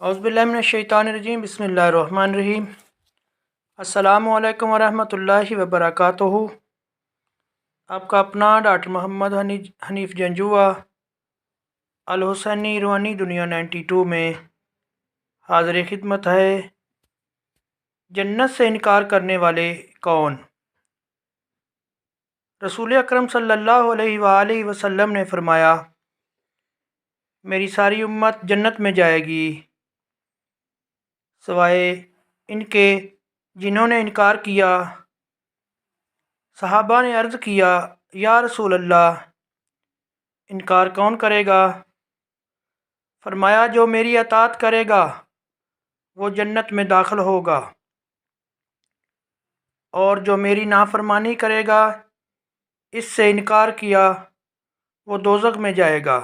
اعوذ باللہ من الشیطان الرجیم، بسم اللہ الرحمن الرحیم۔ السلام علیکم ورحمۃ اللہ وبرکاتہ۔ آپ کا اپنا ڈاکٹر محمد حنیف جنجوا الحسینی روحانی دنیا 92 میں حاضر خدمت ہے۔ جنت سے انکار کرنے والے کون؟ رسول اکرم صلی اللہ علیہ وآلہ وسلم نے فرمایا، میری ساری امت جنت میں جائے گی سوائے ان کے جنہوں نے انکار کیا۔ صحابہ نے عرض کیا، یا رسول اللہ، انکار کون کرے گا؟ فرمایا، جو میری اطاعت کرے گا وہ جنت میں داخل ہوگا، اور جو میری نافرمانی کرے گا، اس سے انکار کیا، وہ دوزخ میں جائے گا۔